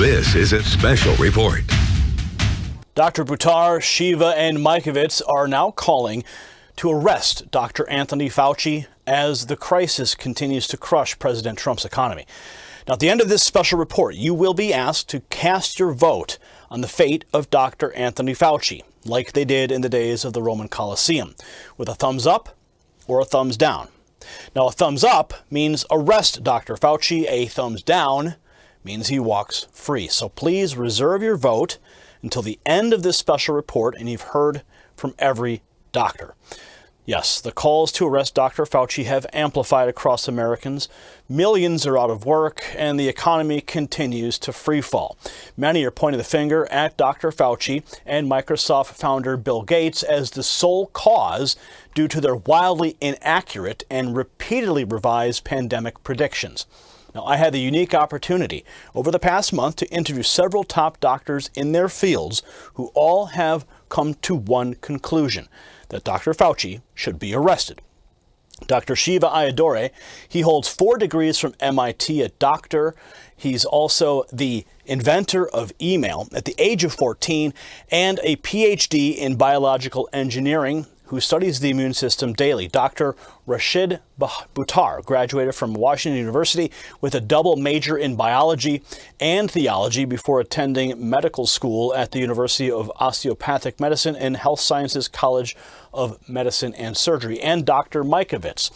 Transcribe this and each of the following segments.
This is a special report. Dr. Buttar, Shiva, and Mikovits are now calling to arrest Dr. Anthony Fauci as the crisis continues to crush President Trump's economy. Now, at the end of this special report, you will be asked to cast your vote on the fate of Dr. Anthony Fauci, like they did in the days of the Roman Colosseum, with a thumbs up or a thumbs down. Now, a thumbs up means arrest Dr. Fauci. A thumbs down means he walks free. So please reserve your vote until the end of this special report, and you've heard from every doctor. Yes, the calls to arrest Dr. Fauci have amplified across Americans. Millions are out of work, and the economy continues to freefall. Many are pointing the finger at Dr. Fauci and Microsoft founder Bill Gates as the sole cause due to their wildly inaccurate and repeatedly revised pandemic predictions. Now, I had the unique opportunity over the past month to interview several top doctors in their fields who all have come to one conclusion: that Dr. Fauci should be arrested. Dr. Shiva Ayyadurai, he holds 4 degrees from MIT, a doctor. He's also the inventor of email at the age of 14 and a PhD in biological engineering, who studies the immune system daily. Dr. Rashid Buttar graduated from Washington University with a double major in biology and theology before attending medical school at the University of Osteopathic Medicine and Health Sciences College of Medicine and Surgery. And Dr. Mikovits.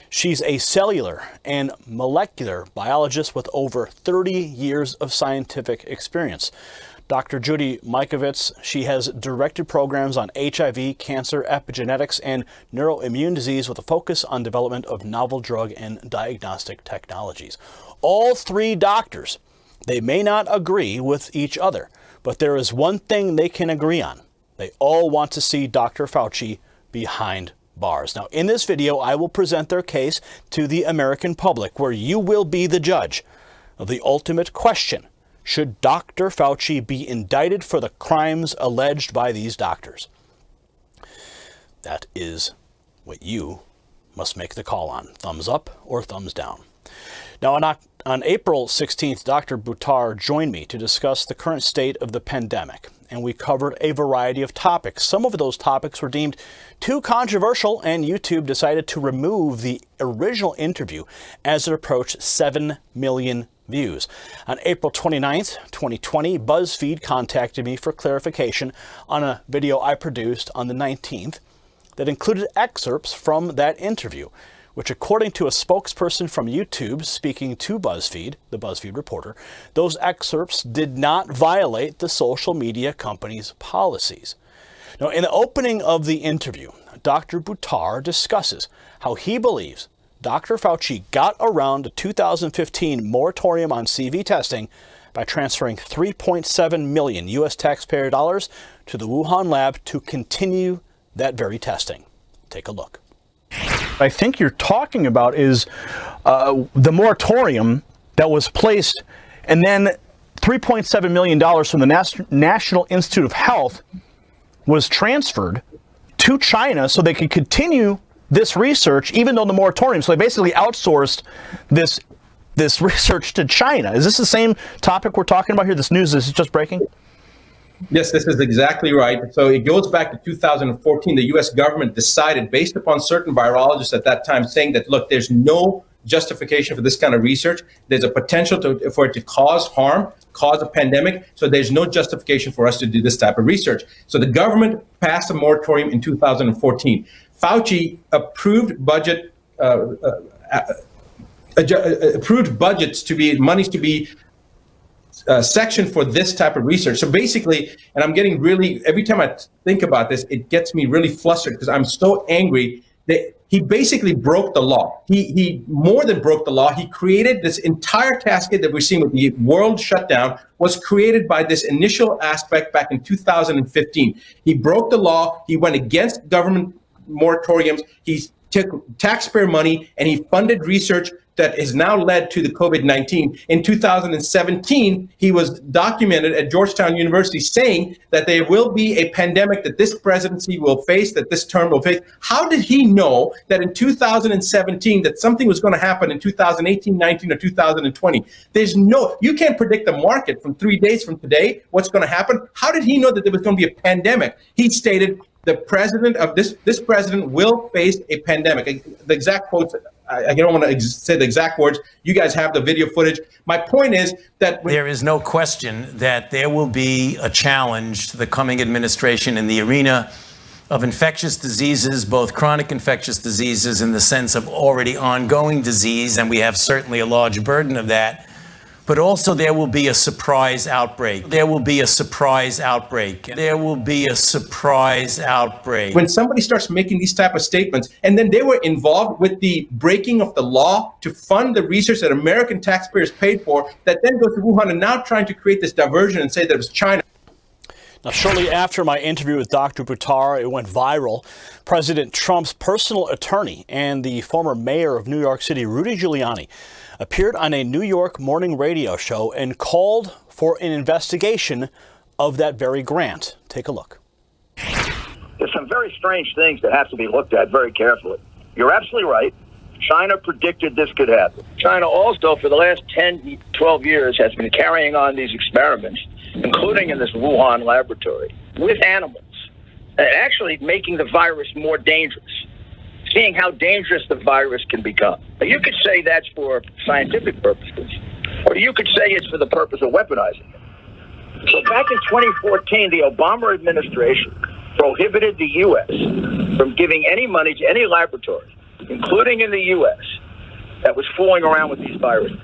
She's a cellular and molecular biologist with over 30 years of scientific experience. Dr. Judy Mikovits, she has directed programs on HIV, cancer, epigenetics, and neuroimmune disease with a focus on development of novel drug and diagnostic technologies. All 3 doctors, they may not agree with each other, but there is one thing they can agree on. They all want to see Dr. Fauci behind bars. Now, in this video, I will present their case to the American public, where you will be the judge of the ultimate question: should Dr. Fauci be indicted for the crimes alleged by these doctors? That is what you must make the call on. Thumbs up or thumbs down. Now, on April 16th, Dr. Buttar joined me to discuss the current state of the pandemic, and we covered a variety of topics. Some of those topics were deemed too controversial, and YouTube decided to remove the original interview as it approached 7 million views. On April 29th, 2020, BuzzFeed contacted me for clarification on a video I produced on the 19th that included excerpts from that interview, which, according to a spokesperson from YouTube speaking to BuzzFeed, the BuzzFeed reporter, those excerpts did not violate the social media company's policies. Now, in the opening of the interview, Dr. Buttar discusses how he believes Dr. Fauci got around the 2015 moratorium on CV testing by transferring $3.7 million U.S. taxpayer dollars to the Wuhan lab to continue that very testing. Take a look. I think you're talking about is the moratorium that was placed, and then $3.7 million from the National Institute of Health was transferred to China so they could continue this research, even though the moratorium. So they basically outsourced this research to China. Is this the same topic we're talking about here? This news is just breaking? Yes, this is exactly right. So it goes back to 2014. The U.S. government decided, based upon certain virologists at that time, saying that, look, there's no justification for this kind of research. There's a potential for it to cause harm, cause a pandemic. So there's no justification for us to do this type of research. So the government passed a moratorium in 2014. Fauci approved budgets to be monies to be sectioned for this type of research. So basically, and I'm getting really, every time I think about this, it gets me really flustered because I'm so angry that he basically broke the law. He more than broke the law. He created this entire cascade that we're seeing with the world shutdown was created by this initial aspect back in 2015. He broke the law. He went against government moratoriums. He took taxpayer money and he funded research that has now led to the COVID-19. In 2017, he was documented at Georgetown University saying that there will be a pandemic that this presidency will face, that this term will face. How did he know that in 2017 that something was going to happen in 2018, 19, or 2020? You can't predict the market from 3 days from today, what's going to happen. How did he know that there was going to be a pandemic? He stated the president of this president will face a pandemic. The exact quotes, I don't want to say the exact words. You guys have the video footage. My point is that there is no question that there will be a challenge to the coming administration in the arena of infectious diseases, both chronic infectious diseases in the sense of already ongoing disease, and we have certainly a large burden of that. But also there will be a surprise outbreak. There will be a surprise outbreak. There will be a surprise outbreak. When somebody starts making these type of statements, and then they were involved with the breaking of the law to fund the research that American taxpayers paid for, that then goes to Wuhan and now trying to create this diversion and say that it was China. Now, shortly after my interview with Dr. Buttar, it went viral. President Trump's personal attorney and the former mayor of New York City, Rudy Giuliani, appeared on a New York morning radio show and called for an investigation of that very grant. Take a look. There's some very strange things that have to be looked at very carefully. You're absolutely right. China predicted this could happen. China also, for the last 10, 12 years, has been carrying on these experiments, including in this Wuhan laboratory, with animals, and actually making the virus more dangerous, seeing how dangerous the virus can become. Now, you could say that's for scientific purposes, or you could say it's for the purpose of weaponizing it. So back in 2014, the Obama administration prohibited the U.S. from giving any money to any laboratory, including in the U.S., that was fooling around with these viruses.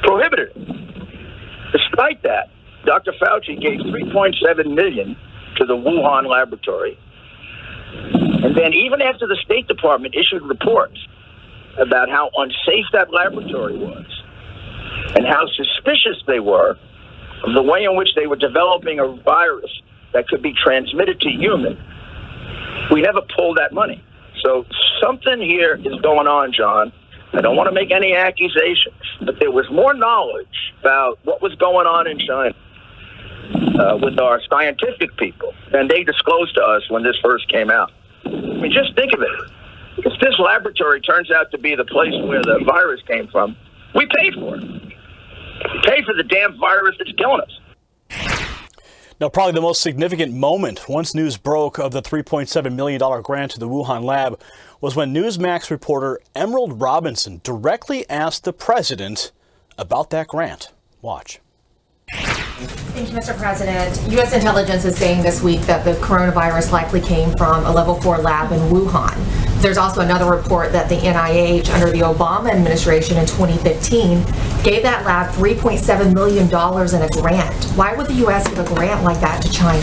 Prohibited it. Despite that, Dr. Fauci gave $3.7 million to the Wuhan laboratory. And then even after the State Department issued reports about how unsafe that laboratory was and how suspicious they were of the way in which they were developing a virus that could be transmitted to humans, we never pulled that money. So something here is going on, John. I don't want to make any accusations, but there was more knowledge about what was going on in China with our scientific people than they disclosed to us when this first came out. I mean, just think of it. If this laboratory turns out to be the place where the virus came from, we pay for it. We pay for the damn virus that's killing us. Now, probably the most significant moment once news broke of the $3.7 million grant to the Wuhan lab was when Newsmax reporter Emerald Robinson directly asked the president about that grant. Watch. Thank you, Mr. President. U.S. intelligence is saying this week that the coronavirus likely came from a level 4 lab in Wuhan. There's also another report that the NIH, under the Obama administration in 2015, gave that lab $3.7 million in a grant. Why would the U.S. give a grant like that to China?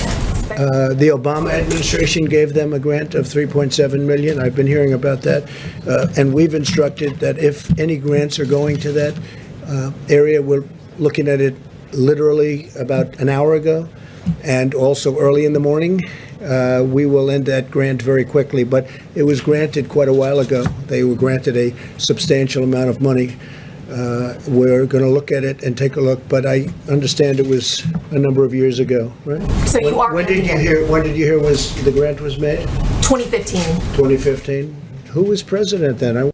The Obama administration gave them a grant of $3.7 million. I've been hearing about that. And we've instructed that if any grants are going to that area, we're looking at it literally about an hour ago, and also early in the morning. We will end that grant very quickly, but it was granted quite a while ago. They were granted a substantial amount of money. We're going to look at it and take a look, but I understand it was a number of years ago, right? So you are. When did you hear was the grant was made? 2015. 2015. Who was president then?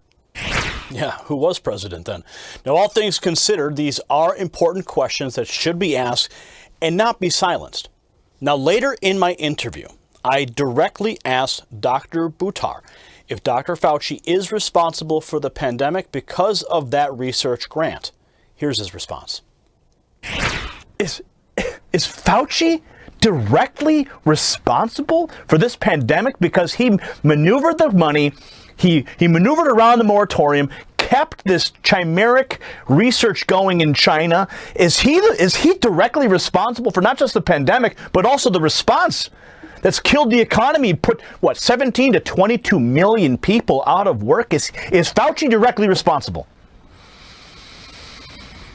Yeah, who was president then? Now, all things considered, these are important questions that should be asked and not be silenced. Now, later in my interview, I directly asked Dr. Buttar if Dr. Fauci is responsible for the pandemic because of that research grant. Here's his response. Is Fauci directly responsible for this pandemic because he maneuvered the money, he maneuvered around the moratorium, kept this chimeric research going in China? Is he directly responsible for not just the pandemic, but also the response that's killed the economy, put, 17 to 22 million people out of work? Is Fauci directly responsible?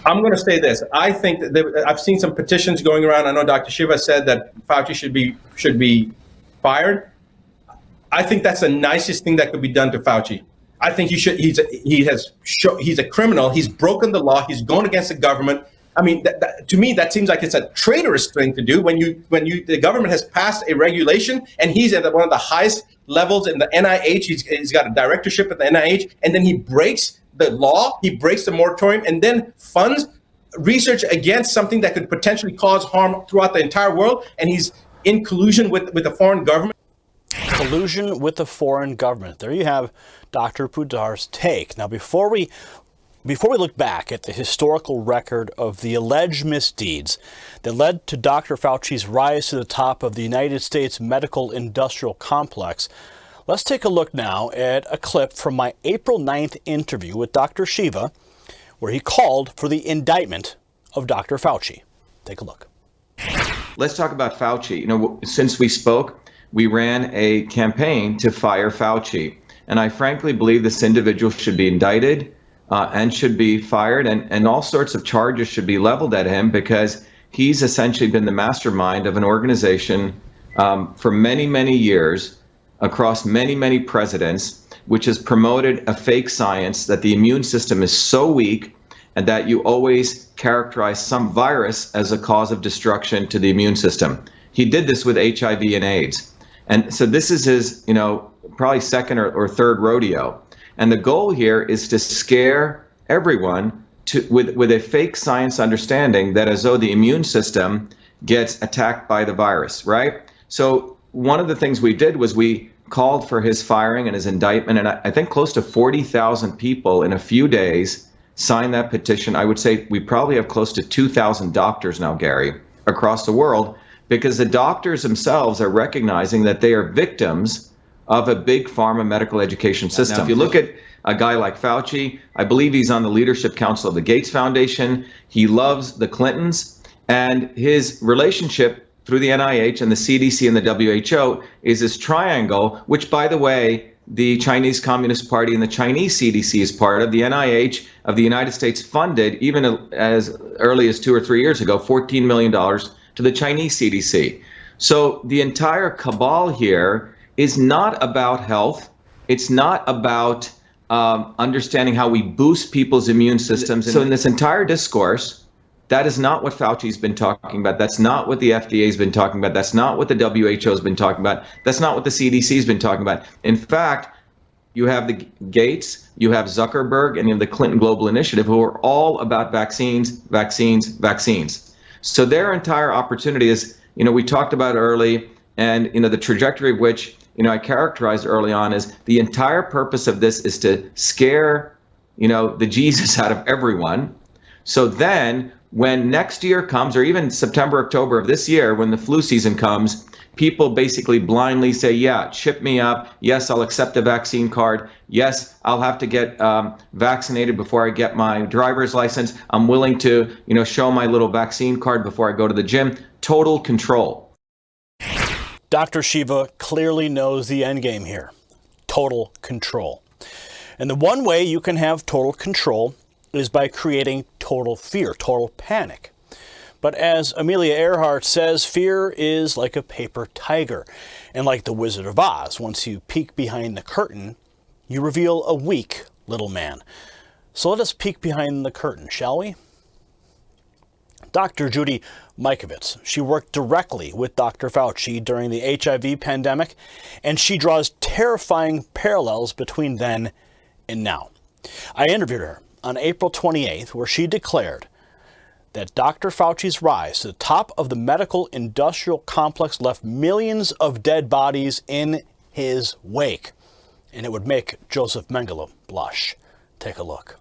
I'm going to say this. I think that I've seen some petitions going around. I know Dr. Shiva said that Fauci should be fired. I think that's the nicest thing that could be done to Fauci. I think he's a criminal. He's broken the law. He's going against the government. I mean, to me, that seems like it's a traitorous thing to do when the government has passed a regulation and he's at one of the highest levels in the NIH. He's got a directorship at the NIH, and then he breaks the law, he breaks the moratorium, and then funds research against something that could potentially cause harm throughout the entire world. And he's in collusion with the foreign government. Collusion with the foreign government. There you have Dr. Buttar's take. Now, before we look back at the historical record of the alleged misdeeds that led to Dr. Fauci's rise to the top of the United States medical industrial complex, let's take a look now at a clip from my April 9th interview with Dr. Shiva, where he called for the indictment of Dr. Fauci. Take a look. Let's talk about Fauci. You know, since we spoke, we ran a campaign to fire Fauci. And I frankly believe this individual should be indicted and should be fired, and all sorts of charges should be leveled at him, because he's essentially been the mastermind of an organization for many, many years across many, many presidents, which has promoted a fake science that the immune system is so weak and that you always characterize some virus as a cause of destruction to the immune system. He did this with HIV and AIDS. And so this is his, probably second or third rodeo. And the goal here is to scare everyone with a fake science understanding that as though the immune system gets attacked by the virus, right? So one of the things we did was we called for his firing and his indictment. And I think close to 40,000 people in a few days signed that petition. I would say we probably have close to 2,000 doctors now, Gary, across the world, because the doctors themselves are recognizing that they are victims of a big pharma medical education system. Now, if you look at a guy like Fauci, I believe he's on the leadership council of the Gates Foundation. He loves the Clintons, and his relationship through the NIH and the CDC and the WHO is this triangle, which, by the way, the Chinese Communist Party and the Chinese CDC is part of. The NIH of the United States funded, even as early as 2 or 3 years ago, $14 million to the Chinese CDC. So the entire cabal here is not about health. It's not about understanding how we boost people's immune systems. So in this entire discourse, that is not what Fauci's been talking about. That's not what the FDA's been talking about. That's not what the WHO's been talking about. That's not what the CDC's been talking about. In fact, you have the Gates, you have Zuckerberg, and you have the Clinton Global Initiative, who are all about vaccines, vaccines, vaccines. So their entire opportunity is, we talked about early, and the trajectory of which, I characterized early on is the entire purpose of this is to scare, the Jesus out of everyone. So then when next year comes, or even September, October of this year, when the flu season comes, people basically blindly say, yeah, chip me up. Yes, I'll accept the vaccine card. Yes, I'll have to get vaccinated before I get my driver's license. I'm willing to, show my little vaccine card before I go to the gym. Total control. Dr. Shiva clearly knows the end game here. Total control. And the one way you can have total control is by creating total fear, total panic. But as Amelia Earhart says, fear is like a paper tiger. And like the Wizard of Oz, once you peek behind the curtain, you reveal a weak little man. So let us peek behind the curtain, shall we? Dr. Judy Mikovits, she worked directly with Dr. Fauci during the HIV pandemic, and she draws terrifying parallels between then and now. I interviewed her on April 28th, where she declared that Dr. Fauci's rise to the top of the medical industrial complex left millions of dead bodies in his wake, and it would make Joseph Mengele blush. Take a look.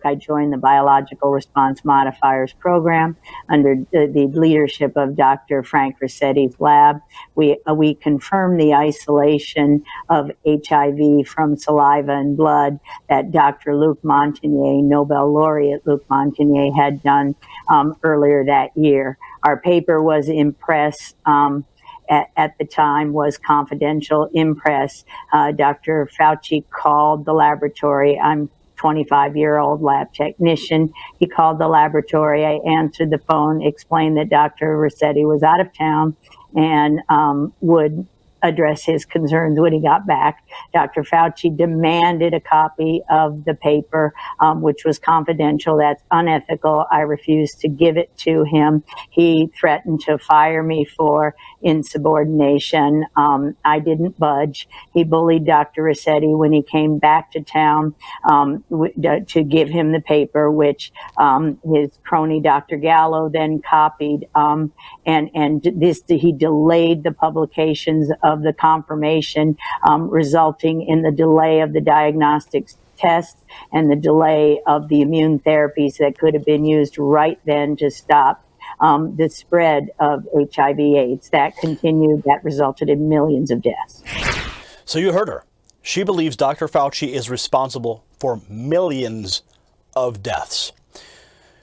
I joined the Biological Response Modifiers program under the leadership of Dr. Frank Russetti's lab. We confirmed the isolation of HIV from saliva and blood that Dr. Luc Montagnier, Nobel laureate Luc Montagnier, had done earlier that year. Our paper was in press. At the time was confidential in press. Dr. Fauci called the laboratory. I'm 25-year-old lab technician. He called the laboratory. I answered the phone, explained that Dr. Russetti was out of town and would address his concerns when he got back. Dr. Fauci demanded a copy of the paper, which was confidential. That's unethical. I refused to give it to him. He threatened to fire me for insubordination. I didn't budge. He bullied Dr. Rossetti when he came back to town to give him the paper, which his crony Dr. Gallo then copied. He delayed the publications of the confirmation, resulting in the delay of the diagnostics test and the delay of the immune therapies that could have been used right then to stop the spread of HIV/AIDS. That continued, that resulted in millions of deaths. So you heard her. She believes Dr. Fauci is responsible for millions of deaths.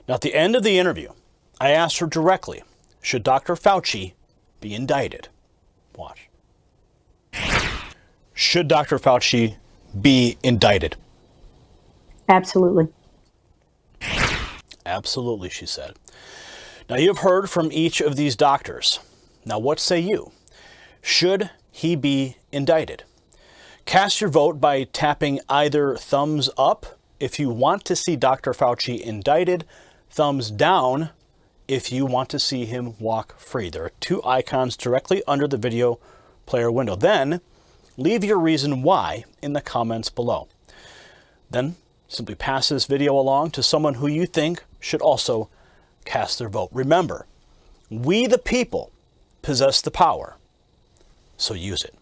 Now, at the end of the interview, I asked her directly, should Dr. Fauci be indicted? Watch. Should Dr. Fauci be indicted? Absolutely. Absolutely, she said. Now, you've heard from each of these doctors. Now, what say you? Should he be indicted? Cast your vote by tapping either thumbs up if you want to see Dr. Fauci indicted, thumbs down if you want to see him walk free. There are two icons directly under the video player window. Then leave your reason why in the comments below. Then simply pass this video along to someone who you think should also cast their vote. Remember, we the people possess the power, so use it.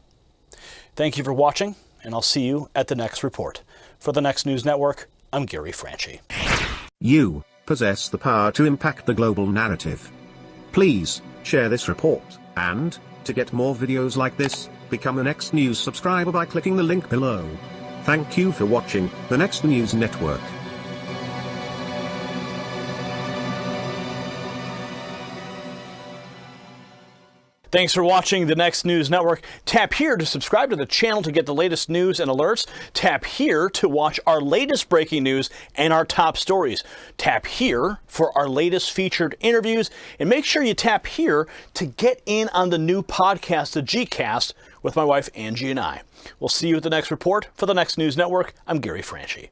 Thank you for watching, and I'll see you at the next report. For the Next News Network, I'm Gary Franchi. You possess the power to impact the global narrative. Please share this report, and to get more videos like this, become a Next News subscriber by clicking the link below. Thank you for watching the Next News Network. Thanks for watching the Next News Network. Tap here to subscribe to the channel to get the latest news and alerts. Tap here to watch our latest breaking news and our top stories. Tap here for our latest featured interviews. And make sure you tap here to get in on the new podcast, the G-Cast, with my wife Angie and I. We'll see you at the next report. For the Next News Network, I'm Gary Franchi.